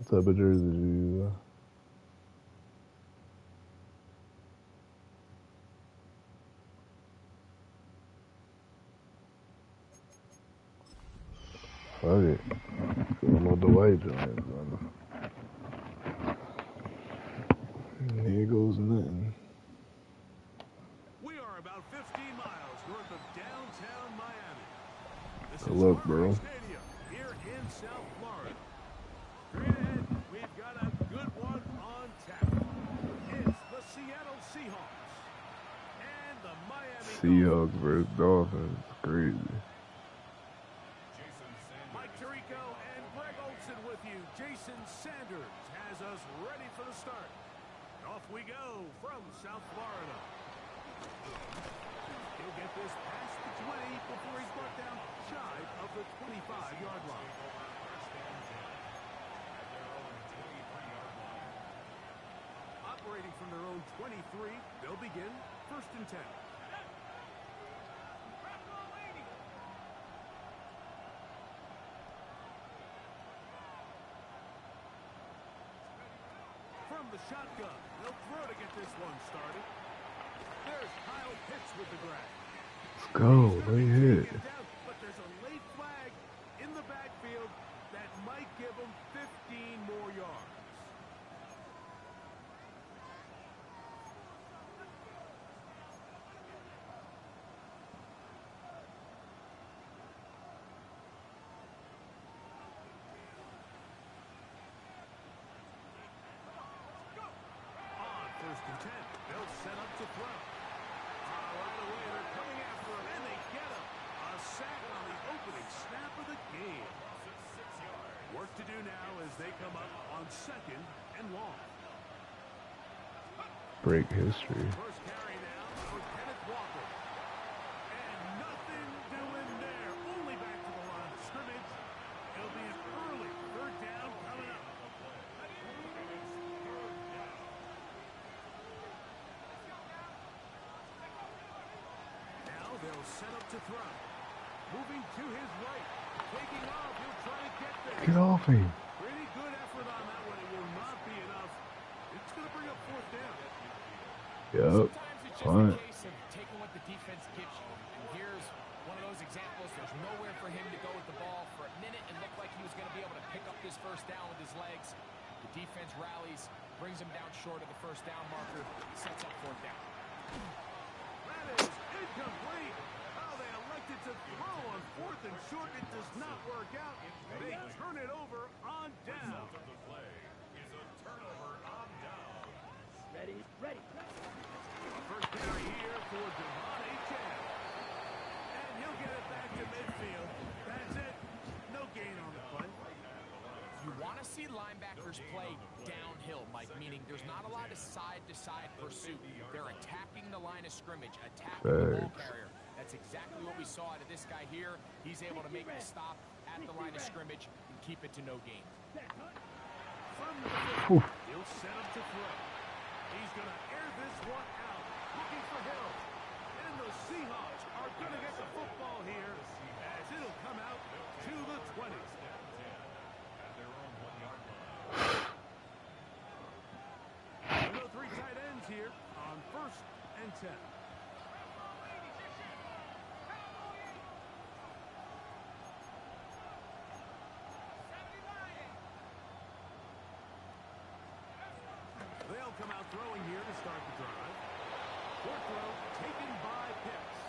What type of jersey do you? Fuck it. Going with the white joints, man. Here goes nothing. We are about 15 miles north of downtown Miami. This Good is luck, bro. Stadium here in South Florida. Straight ahead, we've got a good one on tap. It's the Seattle Seahawks and the Miami Seahawks versus Dolphins. Crazy. Mike Tirico and Greg Olson with you. Jason Sanders has us ready for the start. Off we go from South Florida. He'll get this past the 20 before he's brought down shy of the 25-yard line. Operating from their own 23, they'll begin 1st and 10. From the shotgun, they'll throw to get this one started. There's Kyle Pitts with the grab. Let's go. Late hit. But there's a late flag in the backfield that might give him 15 more yards. On 1st and 10, they'll set up to throw. Right away, they're coming after him, and they get him. A sack on the opening snap of the game. Work to do now as they come up on 2nd and long. Break history. First carry now for Kenneth Walker. And nothing doing there. Only back to the line of scrimmage. It'll be an early 3rd down coming up. Now they'll set up to throw. Moving to his right. Taking off. He'll try to get there. Get off him. Pretty good effort on that one. It will not be enough. It's going to bring up 4th down. Yep. Sometimes it's just Fine. a case of taking what the defense gives you. And here's one of those examples. There's nowhere for him to go with the ball. For a minute, it looked like he was going to be able to pick up this 1st down with his legs. The defense rallies, brings him down short of the 1st down marker, sets up 4th down. That is incomplete. Oh, they elected to throw on 4th and short. It does not work out. They turn it over on down. Ready. First carry here for Devon Achane. And he'll get it back to midfield. That's it. No gain on the play. You want to see linebackers play downhill, Mike, meaning there's not a lot of side-to-side pursuit. They're attacking the line of scrimmage, attacking the ball carrier. That's exactly what we saw out of this guy here. He's able to make the stop at the line of scrimmage and keep it to no gain. From the 50, he'll set up to throw. He's going to air this one out, looking for Hill. And the Seahawks are going to get the football here as it'll come out to the 20. No 3 tight ends here on 1st and 10. They'll come out throwing here to start the drive. 4th throw taken by Pitts.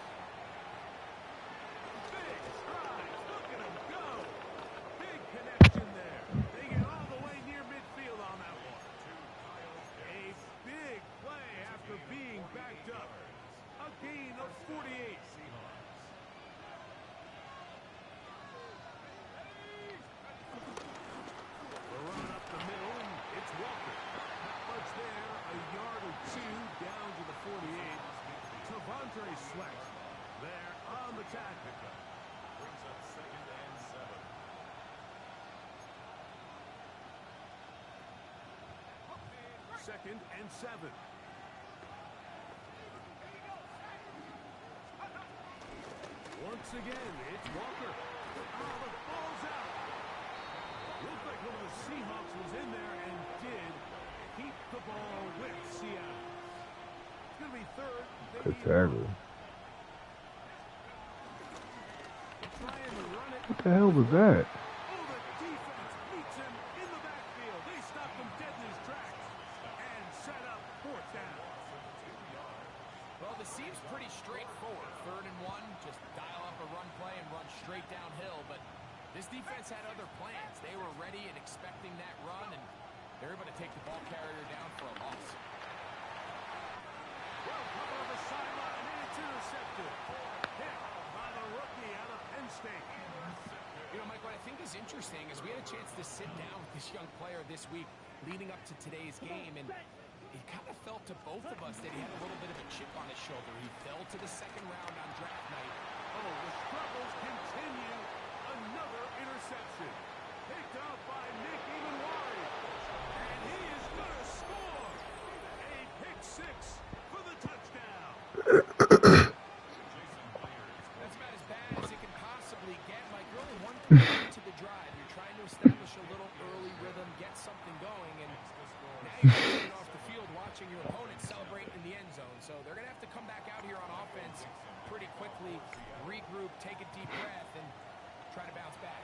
Big stride. Look at him go. Big connection there. They get all the way near midfield on that one. A big play after being backed up. A gain of 48. The run up the middle, and it's Walker. Not much there, a yard or 2 down to the 48. Tavondre Sweat there on the tackle. Brings up 2nd and 7. Second and 7. Once again, it's Walker. Oh, the ball's out. Looked like one of the Seahawks was in The tackle. What the hell was that? Well, this seems pretty straightforward. 3rd and 1, just dial up a run play and run straight downhill. But this defense had other plans. They were ready and expecting that run, and they're able to take the ball carrier down for a loss. Well, cover the sideline, and it's intercepted. Hit by the rookie out of Penn State. You know, Mike, what I think is interesting is we had a chance to sit down with this young player this week leading up to today's game, and it kind of felt to both of us that he had a little bit of a chip on his shoulder. He fell to the 2nd round on draft night. Oh, the struggles continue. Another interception. Picked up by Nick Emanwari. And he is going to score. A pick 6 for the touchdown. That's about as bad as it can possibly get. Mike, you're only 1 play into the drive. You're trying to establish a little early rhythm, get something going, and now you're getting off the field watching your opponent celebrate in the end zone. So they're going to have to come back out here on offense pretty quickly, regroup, take a deep breath, and try to bounce back.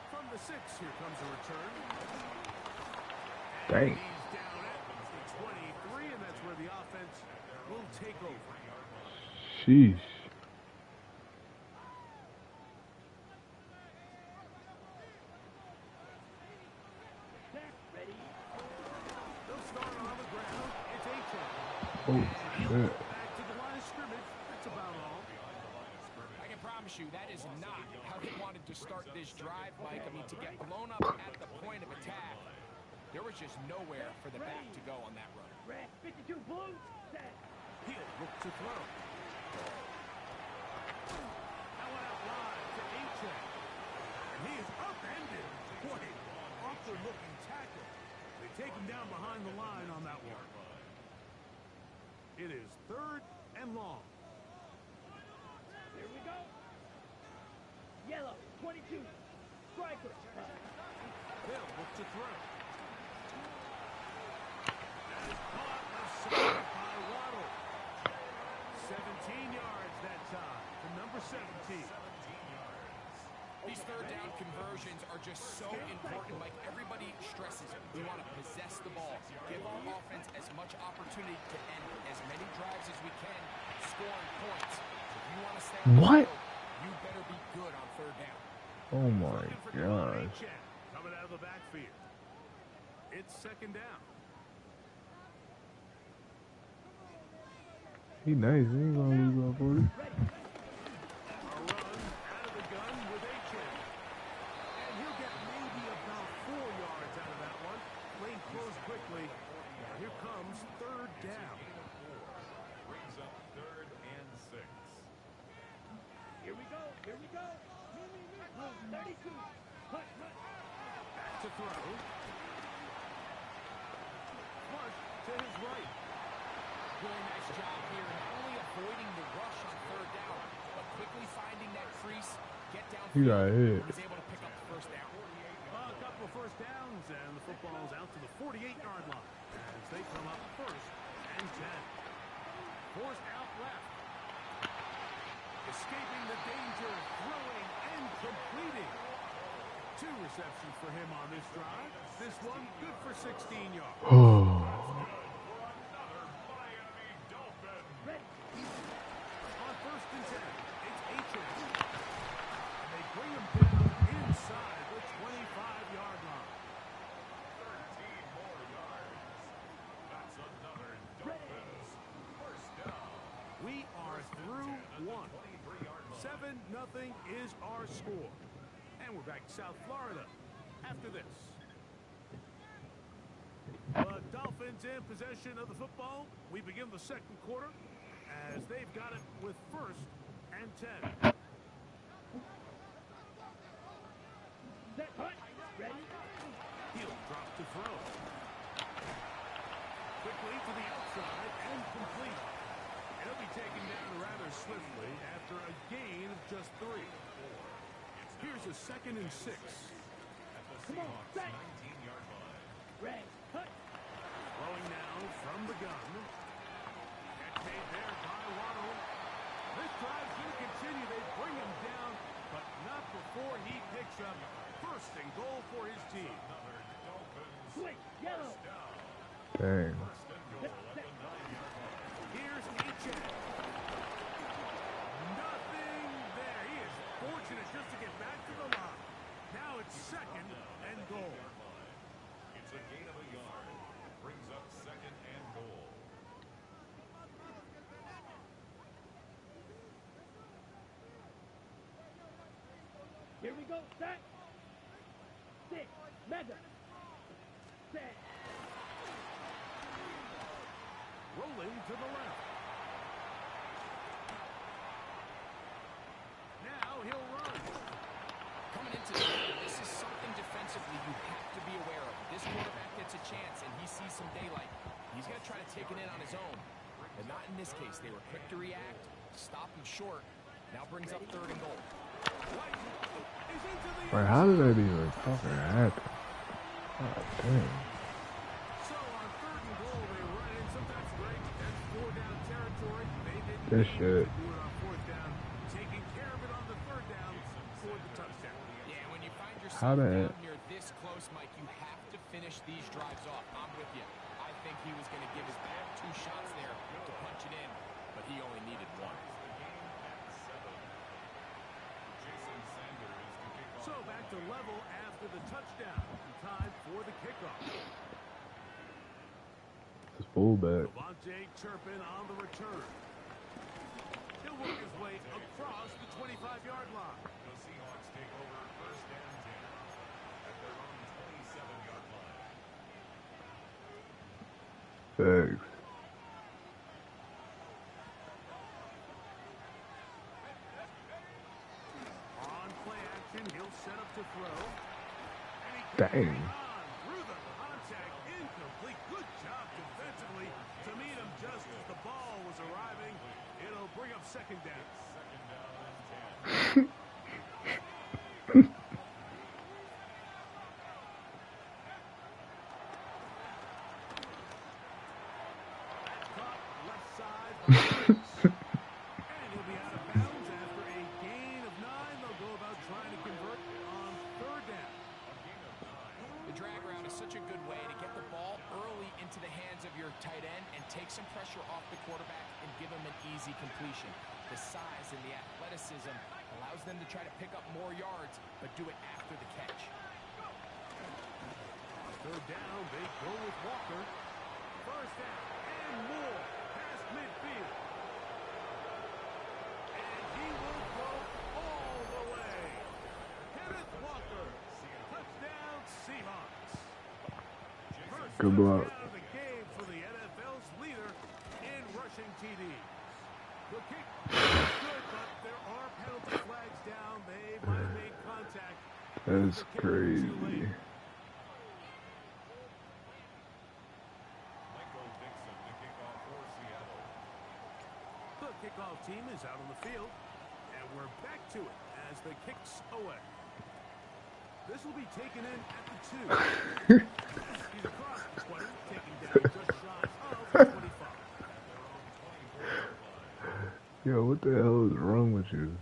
From the 6, here comes a return. Dang. He's down at 23, and that's where the offense will take over. Sheesh. They'll start on the ground. It's H.M. Oh, shit. Back to the line of scrimmage. That's about all. I can promise you that is not how they wanted to start this drive, Mike. I mean, to get blown up at the point of attack, there was just nowhere for the back to go on that run. Red 52 blue, set. He'll look to throw. That one out wide to H.M. And he is upended. Boy, awkward-looking tackle. They take him down behind the line on that one. It is 3rd and long. Here we go. Yellow 22, striker. Hill look to throw. That is caught left side by Waddle. 17 yards that time to number 17. These 3rd down conversions are just so important. Like everybody stresses, we want to possess the ball, give our offense as much opportunity to end as many drives as we can, scoring points. If you want to stay on the field, you better be good on 3rd down. Oh my gosh. Coming out of the backfield. It's 2nd down. He nice. He ain't gonna lose on 40. A run out of the gun with H.M. And he'll get maybe about 4 yards out of that one. Lane closed quickly. Here comes 3rd down. Brings up 3rd and 6. Here we go. Here we go. Blue 32. Hut. Back to throw. Flush to his right. Really nice job here, not only avoiding the rush on 3rd down, but quickly finding that crease, get downfield. He got hit. Was able to pick up the 1st down. A couple of 1st downs, and the football's out to the 48-yard line as they come up 1st and 10. Forced out left. Escaping the danger, throwing and completing. 2 receptions for him on this drive. This one good for 16 yards. Oh. On 1st and 10, it's H.M. And they bring him down inside the 25-yard line. 13 more yards. That's another Dolphins 1st down. We are through 1. 7-0 is our score. And we're back to South Florida after this. The Dolphins in possession of the football. We begin the 2nd quarter as they've got it with 1st and 10. Set. Hut. Ready. He'll drop to throw. Quickly to the outside and complete. He'll be taken down rather swiftly after a gain of just 3. Here's a 2nd and 6. Come on. Set. 19-yard line. Red. Hut. Throwing now from the gun. made there by Waddle. This drive's going to continue. They bring him down, but not before he picks up first and goal for his team. Quick, yellow. Dang. Here's H.A. Nothing there. He is fortunate just to get back to the line. Now it's second and goal. It's a gain of a yard. Brings up second and goal. Here we go, set. 6, mega. Set. Rolling to the left. Now he'll run. Coming into the game, this is something defensively you have to be aware of. This quarterback gets a chance and he sees some daylight. He's going to try to take it in on his own. But not in this case. They were quick to react, stop him short. Now brings up third and goal. Wait, how did that even fucking happen? God dang. So on third and goal, they run in. Sometimes great. That's 4 down territory. They didn't This need shit. to do it on 4th down. Taking care of it on the 3rd down for the touchdown. Yeah, when you find How yourself the- down here this close, Mike, you have to finish these drives off. I'm with you. I think he was going to give his back 2 shots there to punch it in, but he only needed 1. So back to level after the touchdown. Time for the kickoff. It's fullback. Devontae Turpin on the return. He'll work his way across the 25-yard line. The Seahawks take over first and 10 at their own 27-yard line. Thanks. On play action, he'll set up to throw. And he Dang. on through the contact, incomplete. Good job defensively to meet him just as the ball was arriving. It'll bring up second down. Second down and 10. Caught left side. And he'll be out of bounds after a gain of 9. They'll go about trying to convert on 3rd down. The drag route is such a good way to get the ball early into the hands of your tight end and take some pressure off the quarterback and give him an easy completion. The size and the athleticism allows them to try to pick up more yards, but do it after the catch. 3rd down, they go with Walker. 1st down and more past midfield. And he will go all the way. Kenneth Walker, touchdown Seahawks. First Good block. touchdown of the game for the NFL's leader in rushing TDs. The kick is good, but there are penalty flags down. They might have made contact. That's The kick too crazy. late. Michael Dixon to kick off for Seattle. The kickoff team is out on the field, and we're back to it as the kicks away. This will be taken in at the 2. He's across the 20, taking down just shy of the 25. Yo, what the hell is wrong with you?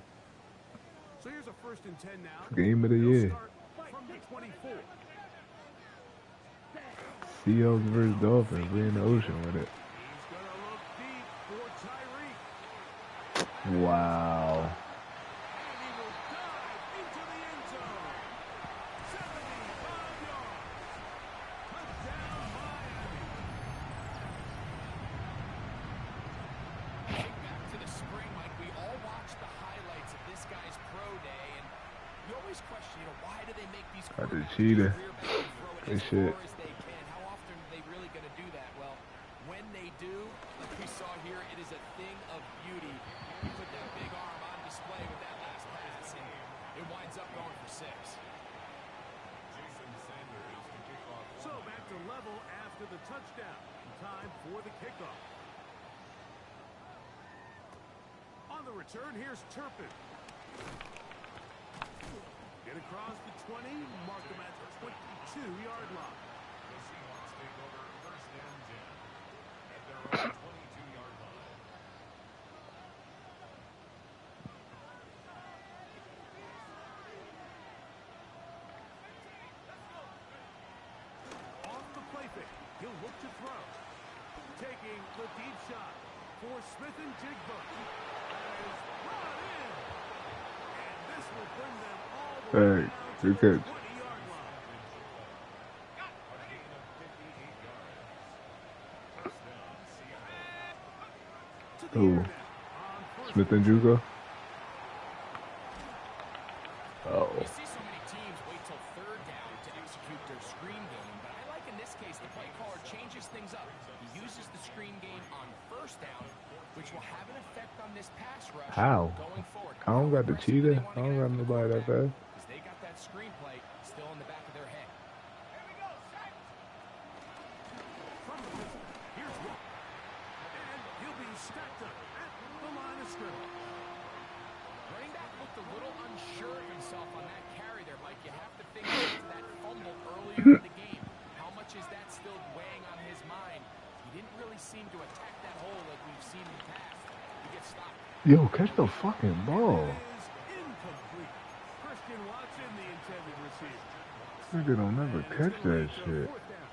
So here's a 1st and 10 now. Game of the They'll year. start from the 24. Seahawks versus Dolphins. We in the ocean with it. He's going to look deep for Tyreek. Wow. And he will dive into the end zone. 75 yards. Touchdown, Miami. Think back to the spring, Mike. We all watched the highlights of this guy's pro day, and you always question, why do they make these Got the quarterbacks cheetah. rear back and throw it Good as shit. far as they can? How often are they really going to do that? Well, when they do, like we saw here, it is a thing of beauty. He put that big arm on display with that last pass, and it winds up going for 6. Jason Sanders to kick off. So back to level after the touchdown. Time for the kickoff. On the return, here's Turpin. Get across the 20, mark him at the 22-yard line. The Seahawks take over first and 10 at their own 22-yard line. look to throw. Taking the deep shot for Smith and Jigba. That is brought in. And this will bring them all the way Hey, down to good the catch. 20-yard line. A gain of 58 yards. First down, Seattle. To the Who? air now on first Smith and Juga? Oh. You see so many teams wait till third down to execute their screen game, but I like in this case the play caller changes things up. He uses the screen game on first down, which will have an effect on this pass rush How? going forward. I don't got the cheetah. I don't got nobody that fast. Because they got that screenplay still in the back of their head. From the pistol, here's one. And he'll be stacked up at the line of scrimmage. Running back looked a little unsure of himself on that carry there, Mike. You have to think back to that fumble earlier in the game. How much is that still weighing on his mind? He didn't really seem to attack that hole like we've seen in the past. He gets stopped. Yo, catch the fucking ball. It is incomplete. Christian Watson, the intended receiver. Nigga don't never And it's catch gonna that lead to a shit. fourth down.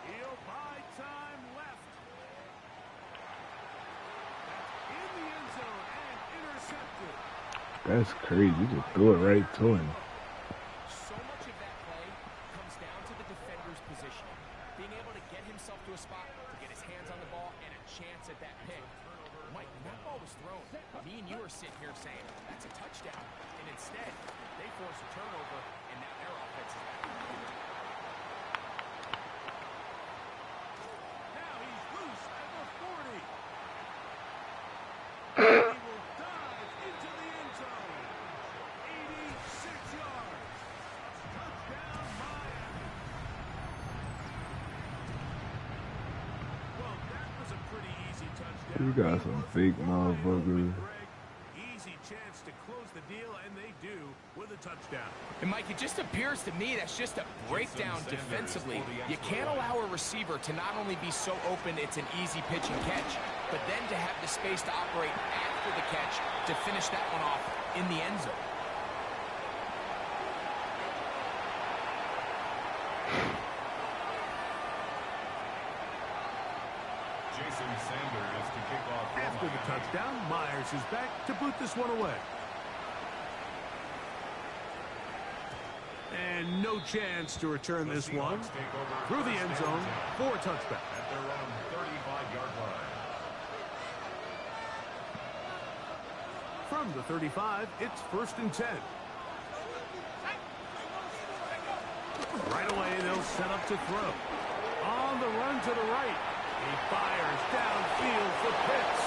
He'll buy time left. That's in the end zone and intercepted. That's crazy. You just threw it right to him. So much of that play comes down to the defender's positioning. Being able to get himself to a spot, to get his hands on the ball, and a chance at that pick. Mike, when that ball was thrown, me and you are sitting here saying, that's a touchdown. And instead, they force a turnover, and now their offense is back. Now he's loose at the 40. He will dive into the end zone. 86 yards. Touchdown, Miami. Well, that was a pretty easy touchdown. You got some fake motherfuckers. Easy chance to close the deal, and they do with a touchdown. And Mike, it just appears to me that's just a breakdown defensively. You can't allow a receiver to not only be so open it's an easy pitch and catch, but then to have the space to operate after the catch to finish that one off in the end zone. Jason Sanders to kick off. After the touchdown, Myers is back to boot this one away. And no chance to return The this one. Seahawks take over Through the first end and zone 10 for a touchback. at their own 35-yard line. From the 35, it's 1st and 10. Right away, they'll set up to throw. On the run to the right. He fires downfield for Pitts.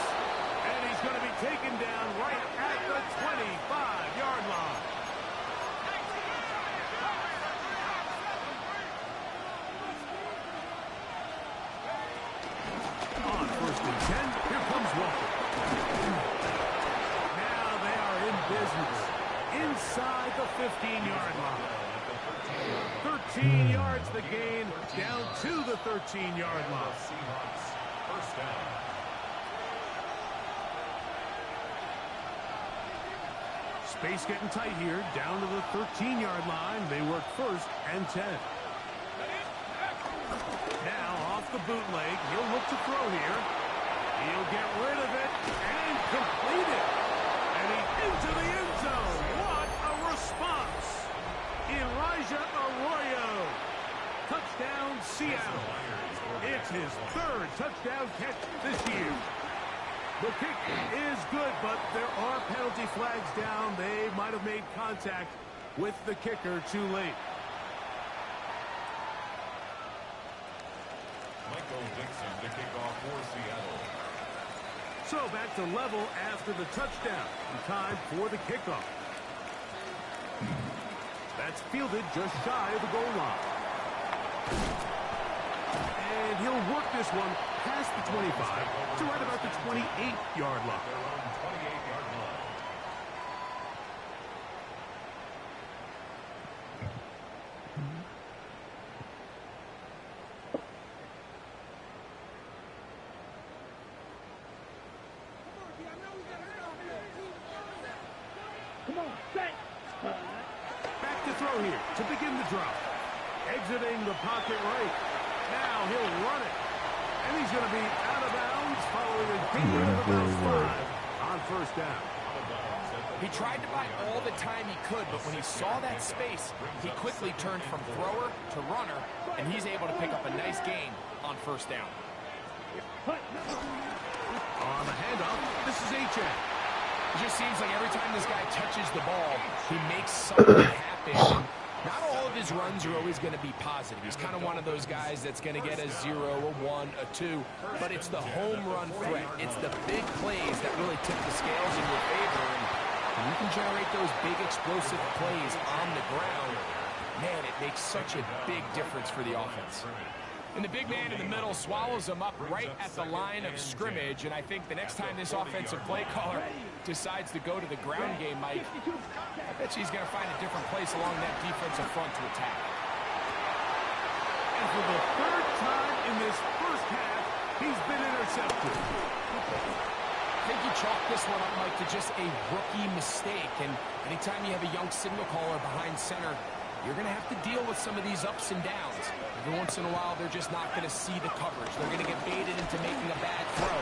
And he's going to be taken down right at the 25-yard line. On 1st and 10, here comes Walker. Now they are in business. Inside the 15-yard line. 13 yards the gain, down to the 13-yard line. Seahawks first down. Space getting tight here, down to the 13-yard line. They work 1st and 10. Now off the bootleg, he'll look to throw here. He'll get rid of it and complete it. And he's into the end zone. What a response. Arroyo. Touchdown, Seattle. It's his 3rd touchdown catch this year. The kick is good, but there are penalty flags down. They might have made contact with the kicker too late. Michael Dixon to kick off for Seattle. So back to level after the touchdown. Time for the kickoff. That's fielded just shy of the goal line. And he'll work this one past the 25 to right about the 28-yard line. Their own 28-yard line. Back to throw here to begin the drop. Exiting the pocket right. Now he'll run it. And he's going to be out of bounds following a gain of about 5 on first down. He tried to buy all the time he could, but when he saw that space, he quickly turned from thrower to runner, and he's able to pick up a nice gain on first down. On the handoff, this is HN. It just seems like every time this guy touches the ball, he makes something happen. Not all of his runs are always going to be positive. He's kind of one of those guys that's going to get a 0, a 1, a 2, but it's the home run threat. It's the big plays that really tip the scales in your favor, and you can generate those big explosive plays on the ground. Man, it makes such a big difference for the offense. And the big man in the middle swallows him up right at the line of scrimmage, and I think the next time this offensive play caller decides to go to the ground game, Mike, I bet you he's going to find a different place along that defensive front to attack. And for the 3rd time in this first half, he's been intercepted. I think you chalk this one up, Mike, to just a rookie mistake, and anytime you have a young signal caller behind center, you're going to have to deal with some of these ups and downs. Every once in a while, they're just not going to see the coverage. They're going to get baited into making a bad throw.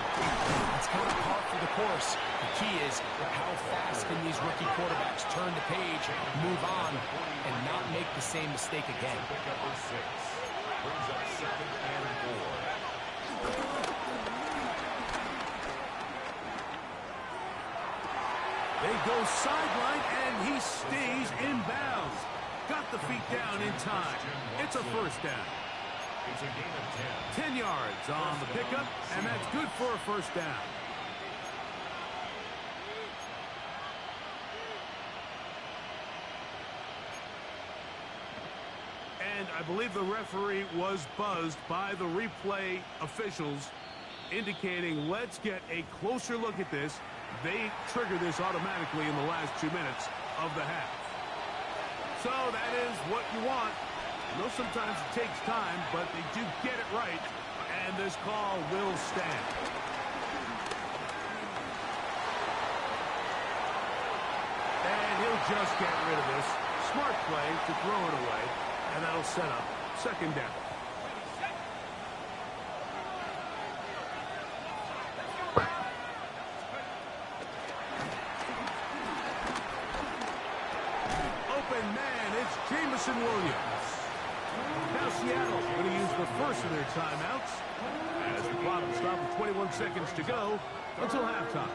It's kind of par for the course. The key is how fast can these rookie quarterbacks turn the page, move on, and not make the same mistake again. Pick up for 6. Brings up 2nd and 4. They go sideline, and he stays in bounds. Got the feet down in time. It's a first down. It's a gain of 10. 10 yards on the pickup, and that's good for a first down. And I believe the referee was buzzed by the replay officials, indicating let's get a closer look at this. They trigger this automatically in the last 2 minutes of the half. So that is what you want. I know sometimes it takes time, but they do get it right, and this call will stand. And he'll just get rid of this. Smart play to throw it away, and that'll set up 2nd down. Williams. Now Seattle going to use the first of their timeouts as the clock will stop with 21 seconds to go until halftime.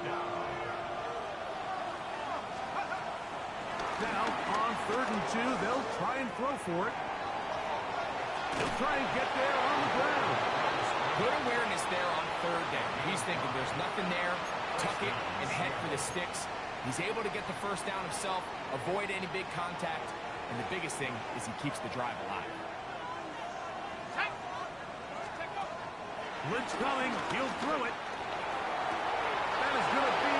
Now on 3rd and 2, they'll try and throw for it. They'll try and get there on the ground. Good awareness there on 3rd down. He's thinking there's nothing there, tuck it and head for the sticks. He's able to get the first down himself, avoid any big contact. And the biggest thing is he keeps the drive alive. Blitz coming. He'll throw it. That is going to be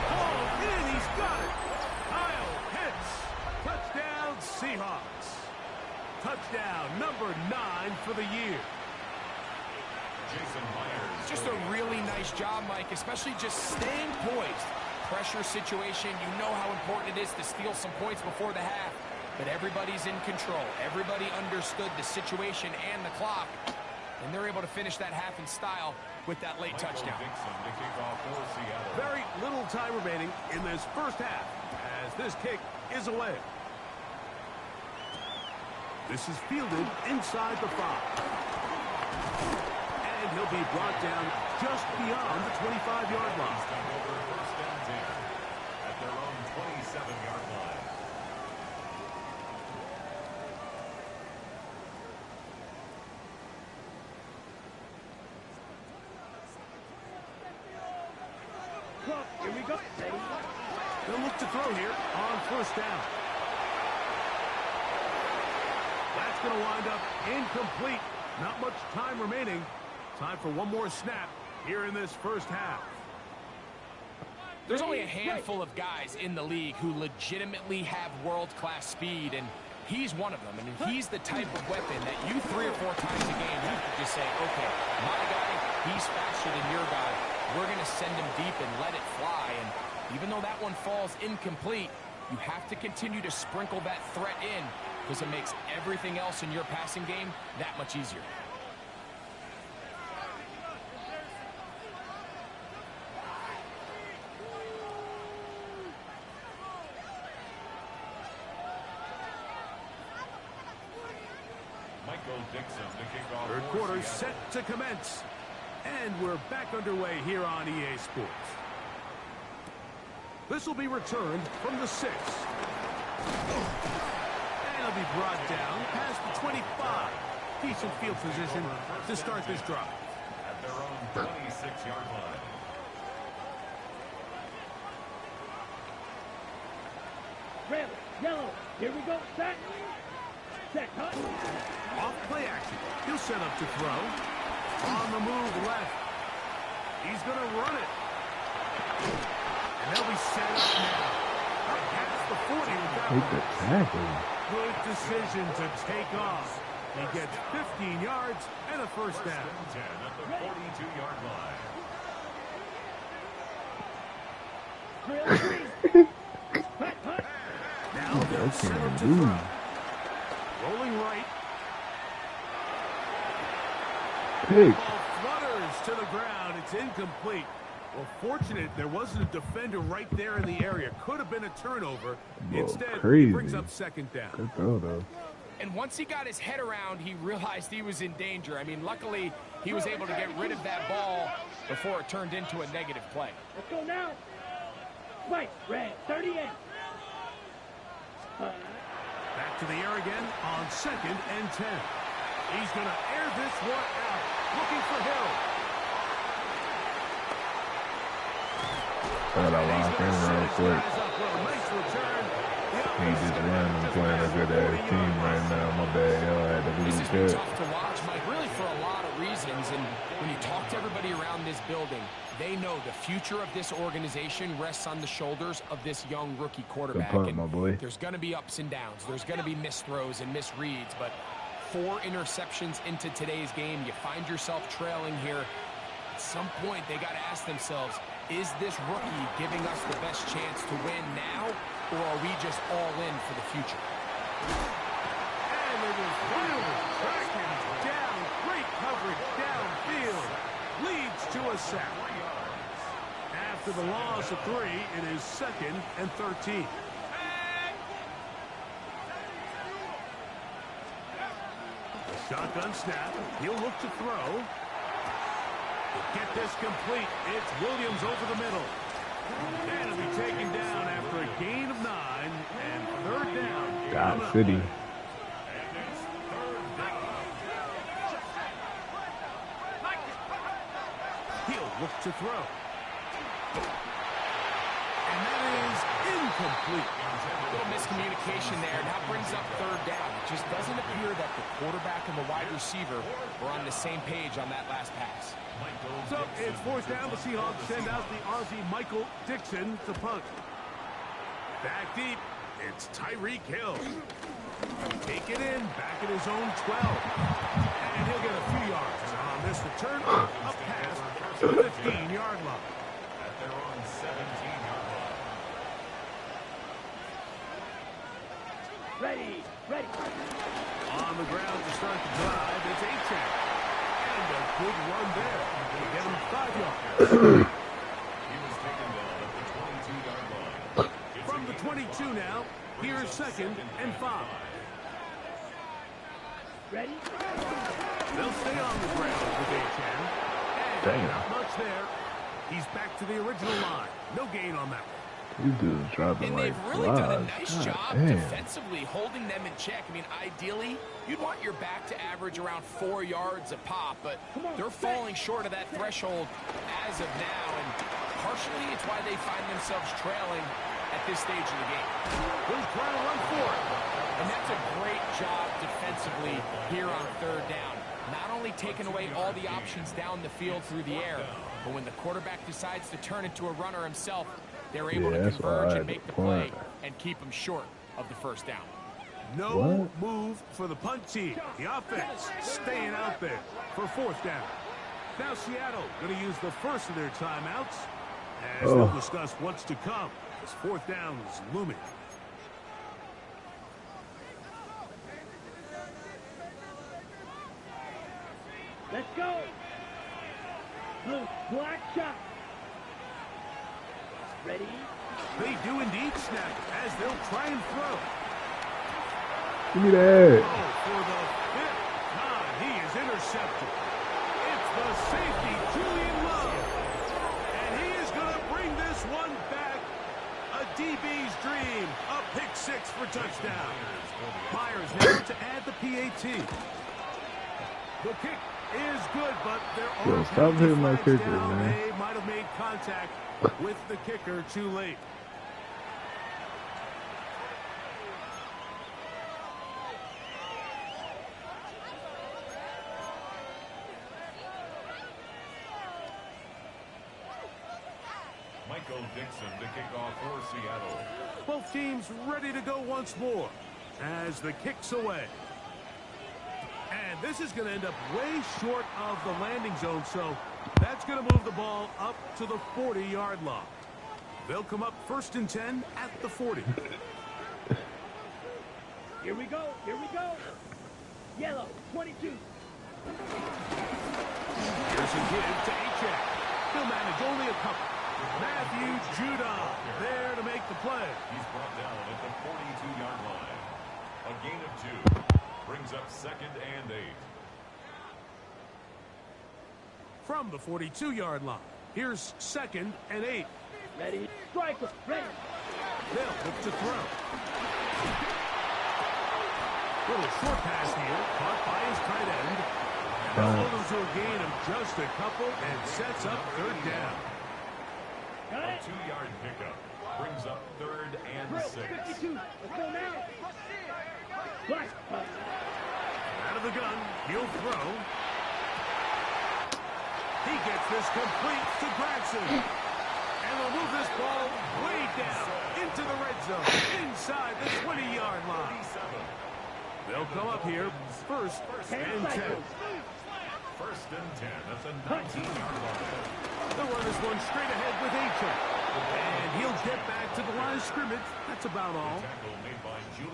hauled in. He's got it. Kyle Pitts. Touchdown, Seahawks. Touchdown number 9 for the year. Jason Myers. Just a really nice job, Mike, especially just staying poised. Pressure situation. You know how important it is to steal some points before the half. But everybody's in control. Everybody understood the situation and the clock. And they're able to finish that half in style with that late touchdown. To kick off for Seattle. Very little time remaining in this first half as this kick is away. This is fielded inside the 5. And he'll be brought down just beyond the 25-yard line. Over 1st and 10 at their own 27-yard line. Here we go. They'll look to throw here on 1st down. That's going to wind up incomplete. Not much time remaining. Time for one more snap here in this first half. There's only a handful of guys in the league who legitimately have world-class speed, and he's one of them. And he's the type of weapon that you 3 or 4 times a game have to just say, okay, my guy, he's faster than your guy. We're going to send him deep and let it fly. And even though that one falls incomplete, You have to continue to sprinkle that threat in because it makes everything else in your passing game that much easier. Third quarter set to commence. And we're back underway here on EA Sports. This will be returned from the 6. And it'll be brought down past the 25. Decent field position to start this drive. At their own 26-yard line. Red, yellow. Here we go. Set. Set. Cut. Off play action. He'll set up to throw. On the move left. He's going to run it. And they'll be set up now. Past the 40 with that Take the tackle. Good decision to take off. He gets 15 yards and a first down. 10 at the 42-yard line. Cut. Cut. Now they'll set up to move. throw. Rolling right. Pick. Ball flutters to the ground. It's incomplete. Well, fortunate there wasn't a defender right there in the area. Could have been a turnover. Whoa, Instead, crazy. he brings up second down. Good throw, though. And once he got his head around, he realized he was in danger. I mean, luckily, he was able to get rid of that ball before it turned into a negative play. Let's go now. Right. Red. 38. Back to the air again on second and 10. He's going to air this one out. Looking for Hill. I gotta lock in real quick. Nice return. He just ran and playing a good ass team right now. My bad, y'all had to This lose has been that. tough to watch, Mike, really for a lot of reasons. And when you talk to everybody around this building, they know the future of this organization rests on the shoulders of this young rookie quarterback. punt, And my boy. There's going to be ups and downs. There's going to be missed throws and misreads. But 4 interceptions into today's game, you find yourself trailing here. At some point, they got to ask themselves, is this rookie giving us the best chance to win now, or are we just all in for the future? And it is finally tracking down. Great coverage downfield. Leads to a sack. After the loss of 3, it is second and 13. Shotgun snap. He'll look to throw. Get this complete. It's Williams over the middle. And it'll be taken down after a gain of 9 and third down. God City. He'll look to throw. And that is incomplete. A little miscommunication there. That brings up third down. It just doesn't appear that the quarterback and the wide receiver were on the same page on that last pass. So it's fourth down. The Seahawks send out the Aussie Michael Dixon to punt. Back deep. It's Tyreek Hill. Take it in. Back at his own 12. And he'll get a few yards on this return. Up past the 15-yard line. At their own 17-yard line. Ready. Ready. On the ground to start the drive, it's A-Check. And a good run there. They get him 5 yards. He was taken down at the 22-yard line. From the 22 now, here's second and 5. Ready. They'll stay on the ground with A-Chan. And Damn. not much there. He's back to the original line. No gain on that one. These dudes dropping And like they've really done a flies. nice God job damn. defensively holding them in check. I mean, ideally, you'd want your back to average around 4 yards a pop, but they're falling short of that threshold as of now, and partially it's why they find themselves trailing at this stage of the game. Who's trying to run for it? And that's a great job defensively here on third down. Not only taking away all the options down the field through the air, but when the quarterback decides to turn into a runner himself, they're able to that's why I converge had and to make the play punt. and keep them short of the first down. No move for the punt team. The offense staying out there for fourth down. Now Seattle going to use the first of their timeouts as they'll discuss what's to come as fourth down is looming. Black shot. Ready? They do indeed snap as they'll try and throw. Give me that. Oh, for the fifth time, he is intercepted. It's the safety, Julian Love. And he is going to bring this one back. A DB's dream. A pick six for touchdown. Myers now to add the PAT. The kick is good, but there are stop hitting my flags kicker, down. man. They might have made contact with the kicker too late. Michael Dixon to kick off for Seattle. Both teams ready to go once more as the kick's away. And this is going to end up way short of the landing zone, so that's going to move the ball up to the 40-yard line. They'll come up 1st and 10 at the 40. Here we go. Here we go. Yellow, 22. Here's a give to Achek. He'll manage only a couple. Matthew Judon there to make the play. He's brought down at the 42-yard line. A gain of 2 brings up 2nd and 8. From the 42-yard line, here's 2nd and 8. Ready? Striker, ready. They'll look to throw. Little short pass here, caught by his tight end. And they'll hold him to a gain of just a couple and sets up 3rd down. A 2-yard pickup brings up 3rd and 6. 52. Let's go now. Black. Out of the gun, he'll throw. He gets this complete to Gregson. And they'll move this ball way down into the red zone, inside the 20-yard line. They'll come up here, 1st and 10. 1st and 10 at the 19-yard line. They'll run this one straight ahead with Achek. And he'll get back to the line of scrimmage. That's about all.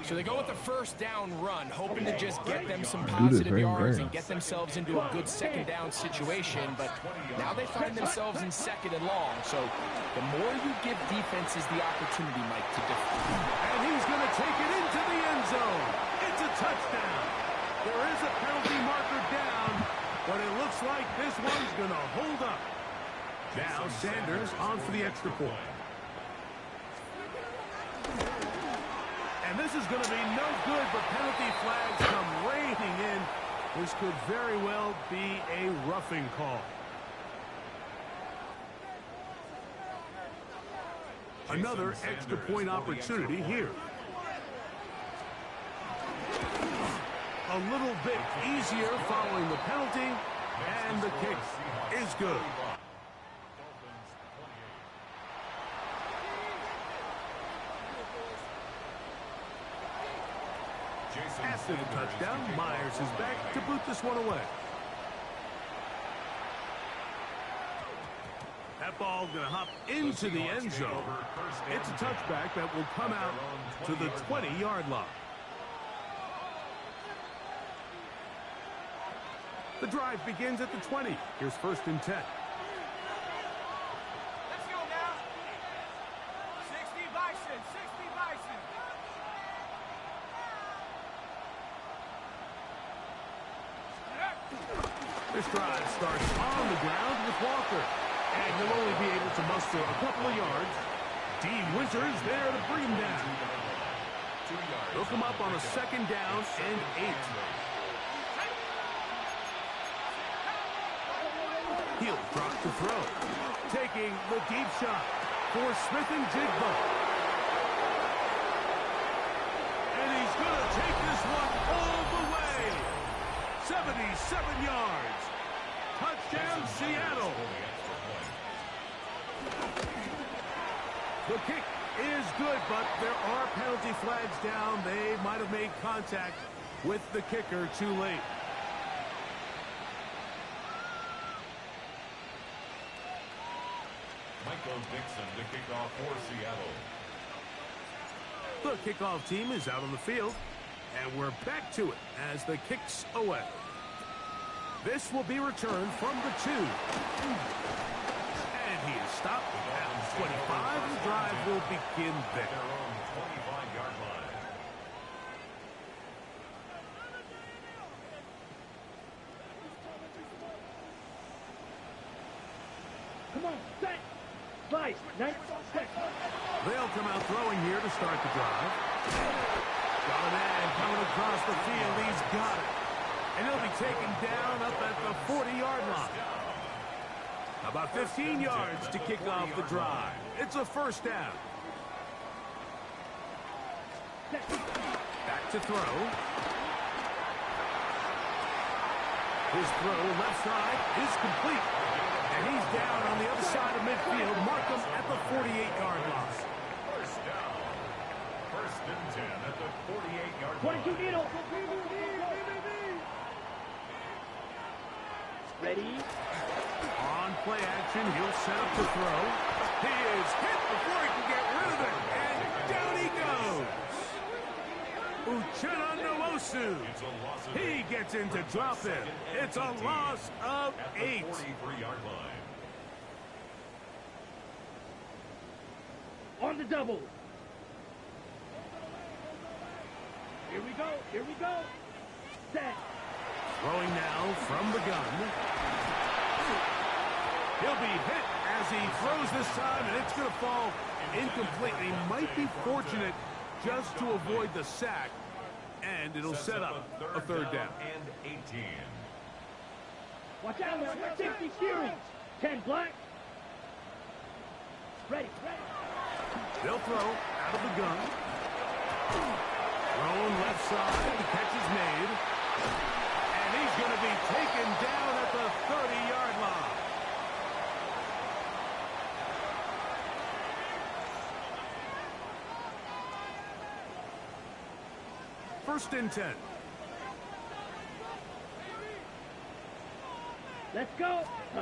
So they go with the 1st down run, hoping to just get them some positive yards and get themselves into a good 2nd down situation. But now they find themselves in 2nd and long. So the more you give defenses the opportunity, Mike, to defend. And he's going to take it into the end zone. It's a touchdown. There is a penalty marker down, but it looks like this one's going to hold up. Now Sanders on for the extra point. And this is going to be no good, but penalty flags come raining in. This could very well be a roughing call. Another extra point opportunity here. A little bit easier following the penalty, and the kick is good. After the touchdown, Myers is back to boot this one away. That ball going to hop into the end zone. It's a touchback that will come out to the 20-yard line. The drive begins at the 20. Here's 1st and 10. Let's go now. 60 Bison, 60 Bison. This drive starts on the ground with Walker. And he'll only be able to muster a couple of yards. Dean Winters there to bring him down. They'll come up on a 2nd down and 8. He'll drop the throw. Taking the deep shot for Smith and Jigba. And he's going to take this one all the way. 77 yards. Touchdown, Seattle. The kick is good, but there are penalty flags down. They might have made contact with the kicker too late. Michael Dixon to kick off for Seattle. The kickoff team is out on the field, and we're back to it as the kick's away. This will be returned from the 2. will begin there. Their own 25-yard line. Come on, set. Slide. Nice. Set. They'll come out throwing here to start the drive. Got a man coming across the field. He's got it. And he'll be taken down up at the 40-yard line. About 15 yards to kick off the drive. It's a first down. Back to throw. His throw left side is complete. And he's down on the other side of midfield. Mark him at the 48-yard line. First down. First and 10 at the 48-yard line. 22 needle. Ready? On play action, he'll set up to throw. He is hit before he can get rid of it. And down he goes. Uchenna Nwosu. It's a loss of He gets in to drop it. It's a loss of 8. at the 43-yard line. On the double. Here we go. Here we go. Set. Throwing now from the gun. He'll be hit as he throws this time, and it's going to fall incomplete. He might be fortunate just to avoid the sack, and it'll set up a third down. And 18. Watch out. Safety steering. 10 black. Ready. They'll throw out of the gun. Thrown left side. The catch is made. And he's going to be taken down at the 30-yard line. First and 10. Let's go. A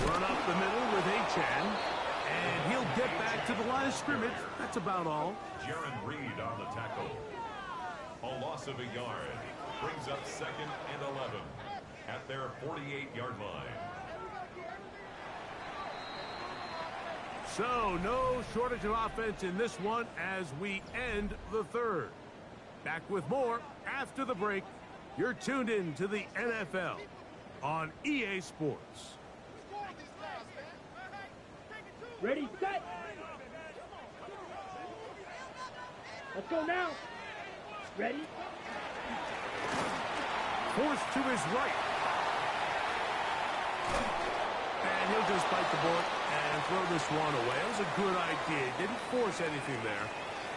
run up the middle with H.N. And he'll get back to the line of scrimmage. That's about all. Jaron Reed on the tackle. A loss of a yard. Brings up second and 11 at their 48-yard line. So, no shortage of offense in this one as we end the third. Back with more after the break. You're tuned in to the NFL on EA Sports. Ready, set. Let's go now. Ready. Forced to his right. And he'll just bite the bullet and throw this one away. That was a good idea. He didn't force anything there.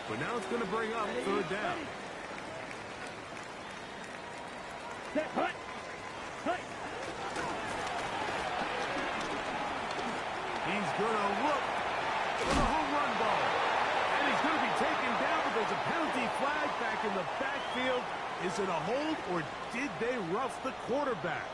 But now it's going to bring up third down. Set, hut. He's going to look for the home run ball. And he's going to be taken down, but there's a penalty flag back in the backfield. Is it a hold, or did they rough the quarterback?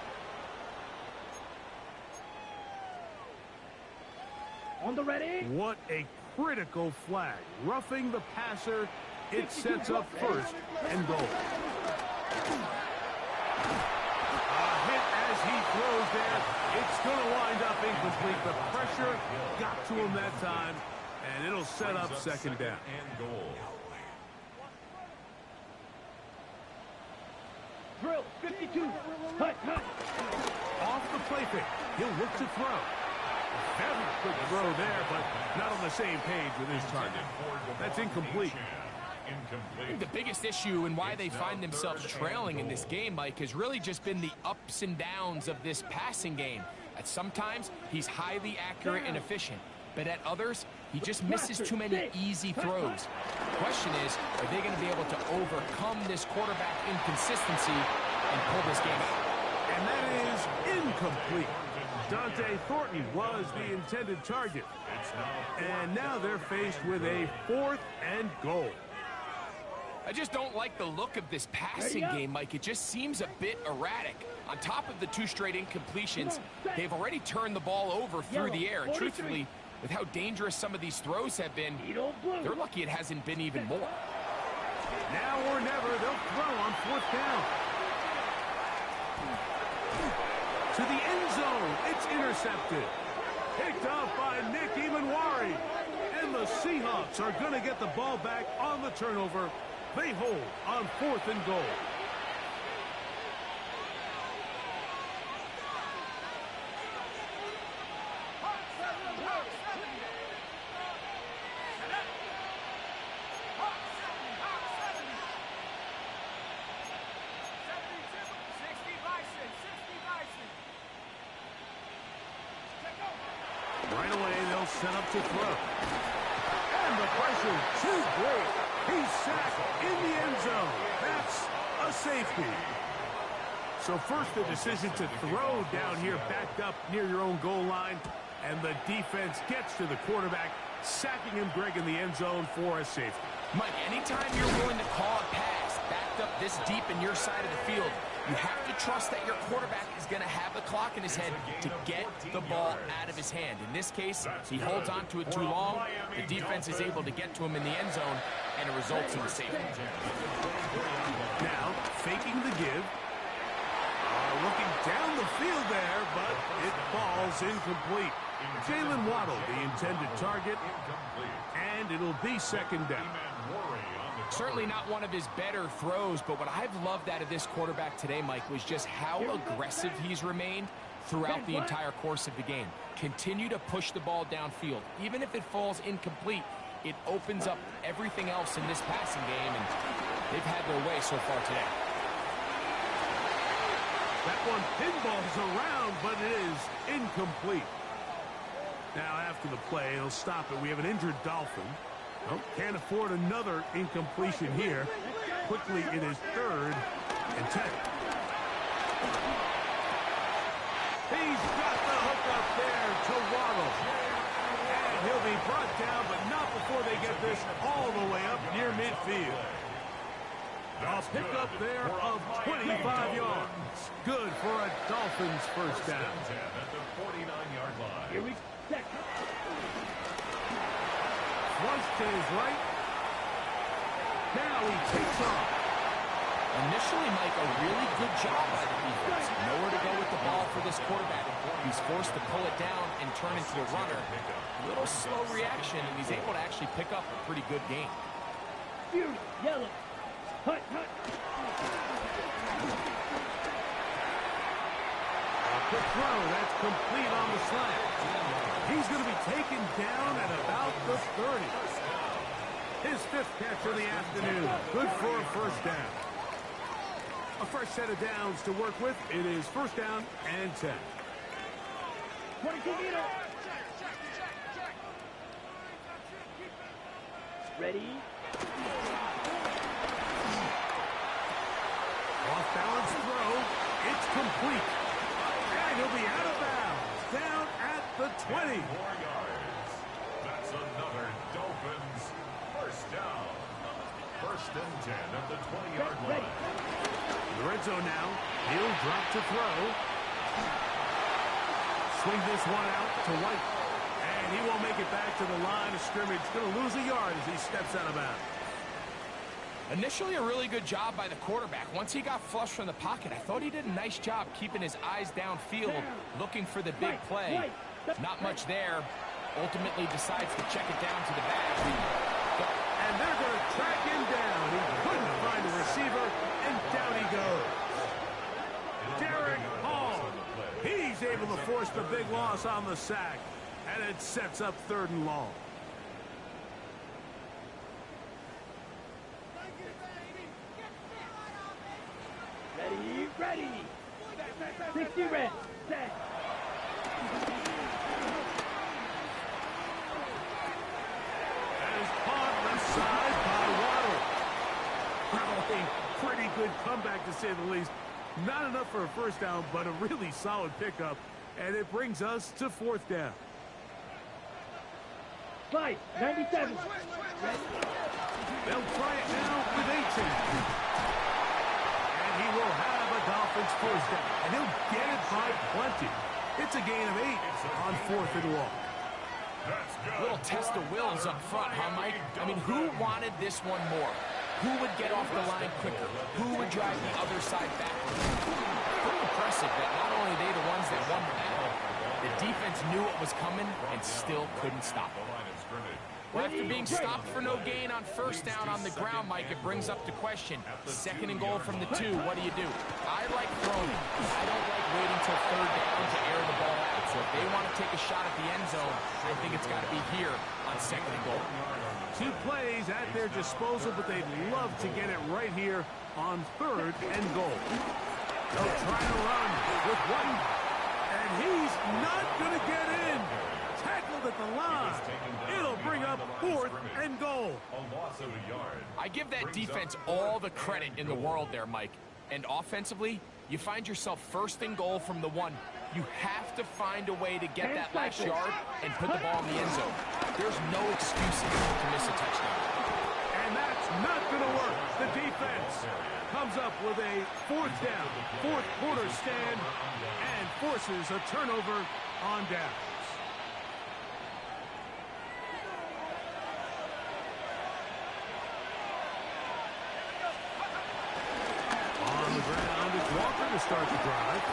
On the ready. What a critical flag. Roughing the passer, it sets up first and goal. A hit as he throws there. It's going to wind up incomplete. The pressure got to him that time, and it'll set up second down. And goal. Drill, 52. Hut. Off the play fake. He'll look to throw. Very quick throw there, but not on the same page with his target. That's incomplete. I think the biggest issue and why they find themselves trailing in this game, Mike, has really just been the ups and downs of this passing game. At sometimes, he's highly accurate and efficient, but at others, he just misses too many easy throws. The question is, are they going to be able to overcome this quarterback inconsistency and pull this game out? And that is incomplete. Dante Thornton was the intended target. And now they're faced with a 4th and goal. I just don't like the look of this passing game, Mike. It just seems a bit erratic. On top of the 2 straight incompletions, they've already turned the ball over through the air. And truthfully, with how dangerous some of these throws have been, they're lucky it hasn't been even more. Now or never, they'll throw on 4th down. To the end zone, it's intercepted. Picked off by Nick Emanwari. And the Seahawks are going to get the ball back on the turnover. They hold on 4th and goal. Right away, they'll set up to throw. And the pressure too great. He's sacked in the end zone. That's a safety. So first the decision to throw down here backed up near your own goal line. And the defense gets to the quarterback, sacking him, Greg, in the end zone for a safety. Mike, anytime you're willing to call a pass backed up this deep in your side of the field, you have to trust that your quarterback is going to have the clock in his head to get the ball out of his hand. In this case, he holds on to it too long. The defense is able to get to him in the end zone, and it results in the safety. Now, faking the give. Looking down the field there, but it falls incomplete. Jalen Waddle, the intended target, and it'll be 2nd down. Certainly not one of his better throws, but what I've loved out of this quarterback today, Mike, was just how aggressive he's remained throughout the entire course of the game. Continue to push the ball downfield. Even if it falls incomplete, it opens up everything else in this passing game, and they've had their way so far today. That one pinballs around, but it is incomplete. Now, after the play, he'll stop it. We have an injured Dolphin. Oh, can't afford another incompletion here. Quickly, it is 3rd and 10. He's got the hook up there to Waddle. And he'll be brought down, but not before they get this all the way up near midfield. A pickup there of 25 yards. Good for a Dolphins first down. At the 49-yard line. Here we go. Once to his right. Now he takes off. Initially, Mike, a really good job by the defense. Nowhere to go with the ball for this quarterback. He's forced to pull it down and turn into a runner. A little slow reaction, and he's able to actually pick up a pretty good game. Fury, yellow. Hut, hut. A quick throw. That's complete on the slant. He's going to be taken down at about the 30. His 5th catch of the afternoon. Good for a first down. A fresh set of downs to work with. It is 1st down and 10. 22 meter. Ready. Off-balance throw. It's complete. And he'll be out of bounds. Down at the 20. 4 yards. That's another Dolphins first down. 1st and 10 at the 20-yard line. The red zone now. He'll drop to throw. Swing this one out to White. And he won't make it back to the line of scrimmage. Going to lose a yard as he steps out of bounds. Initially, a really good job by the quarterback. Once he got flush from the pocket, I thought he did a nice job keeping his eyes downfield, looking for the big play. Not much there. Ultimately decides to check it down to the bag. And they're going to track him down. He couldn't find a receiver, and down he goes. Derek Hall. He's able to force the big loss on the sack, and it sets up 3rd and long. Ready, ready. 60 red. Set. And is caught left side by Waddle. Well, a pretty good comeback, to say the least. Not enough for a first down, but a really solid pickup. And it brings us to 4th down. 5, 97. Ready. They'll try it now with 18. And he will have a Dolphins first down. And he'll get it by plenty. It's a gain of 8 on 4th and long. Little test of wills up front, huh, Mike? I mean, who wanted this one more? Who would get off the line quicker? Who would drive the other side backwards? Pretty impressive that not only are they the ones that won the battle, The defense knew what was coming and still couldn't stop it. Well, after being stopped for no gain on first down on the ground, Mike, it brings up the question. 2nd and goal from the 2, what do you do? I like throwing. I don't like waiting till 3rd down to air the ball out. So if they want to take a shot at the end zone, I think it's got to be here on 2nd and goal. 2 plays at their disposal, but they'd love to get it right here on 3rd and goal. They'll try to run with one, and he's not going to get in. Tackled at the line. It'll bring up 4th and goal. I give that defense all the credit in the world there, Mike. And offensively, you find yourself 1st and goal from the 1. You have to find a way to get that last yard and put the ball in the end zone. There's no excuses to miss a touchdown. And that's not going to work. The defense comes up with a 4th down, 4th quarter stand, and forces a turnover on downs. On the ground, it's Walker to start the drive.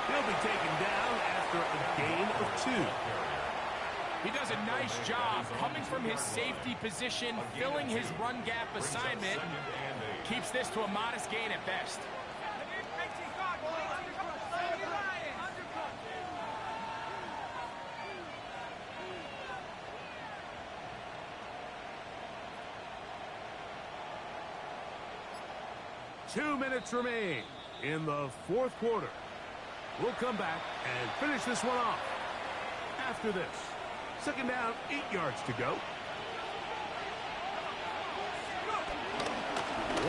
He'll be taken down after a gain of 2. He does a nice job coming from his safety position, filling his run gap assignment. Keeps this to a modest gain at best. Two minutes remain in the 4th quarter. We'll come back and finish this one off after this. 2nd down, 8 yards to go.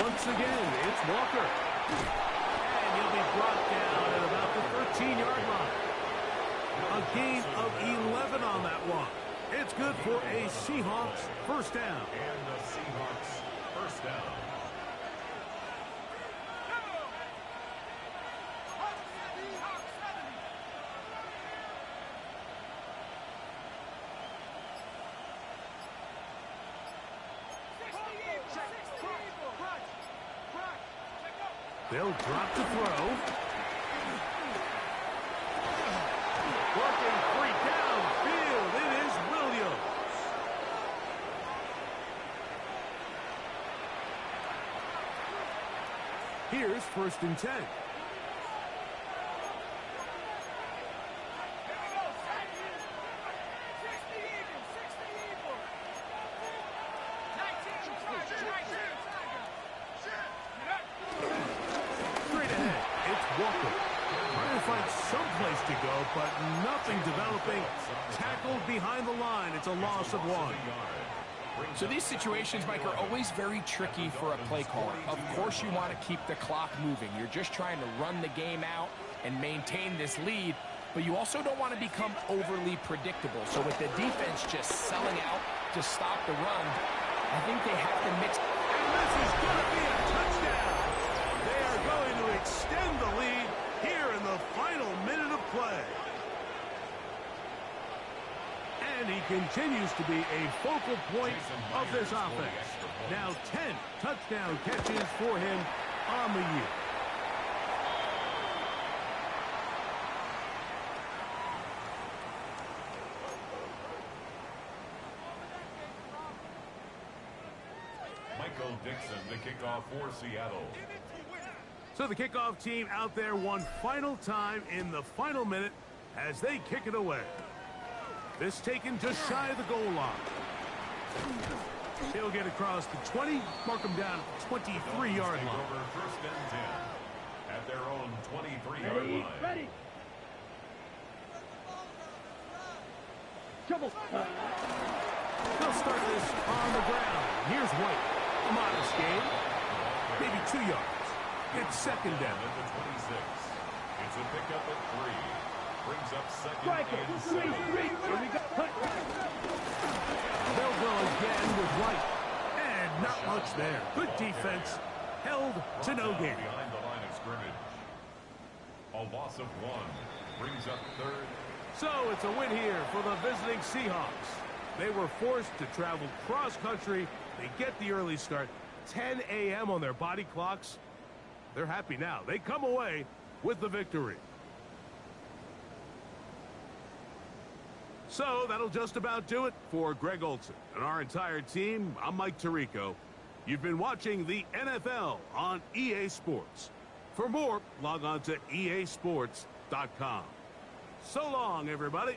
Once again, it's Walker. And he'll be brought down at about the 13-yard line. A gain of 11 on that one. It's good for a Seahawks 1st down. And the Seahawks 1st down. They'll drop the throw. Working free downfield. It is Williams. Here's 1st and 10. To go, but nothing developing. Tackled behind the line. It's a loss of 1. So these situations, Mike, are always very tricky for a play caller. Of course you want to keep the clock moving. You're just trying to run the game out and maintain this lead, but you also don't want to become overly predictable. So with the defense just selling out to stop the run, I think they have to mix. And this is going to be a touchdown. They are going to extend the lead here in the final minute of play. And he continues to be a focal point of this offense. Now 10 touchdown catches for him on the year. Michael Dixon to kick off for Seattle. So the kickoff team out there one final time in the final minute as they kick it away. This taken just shy of the goal line. He'll get across the 20, mark him down at the 23-yard line. Over 1st and 10 at their own 23-yard line. Ready. Trouble. They'll start this on the ground. Here's White. A modest gain. Maybe 2 yards. It's 2nd down. At the 26. It's a pickup at 3. Brings up 2nd Strike it. and 3. 7. Here we go. They'll go again with White. And not much there. Good defense. Held to no gain. Behind the line of scrimmage. A loss of 1. Brings up 3rd. So it's a win here for the visiting Seahawks. They were forced to travel cross-country. They get the early start. 10 a.m. on their body clocks. They're happy now. They come away with the victory. So that'll just about do it for Greg Olson and our entire team. I'm Mike Tirico. You've been watching the NFL on EA Sports. For more, log on to easports.com. So long, everybody.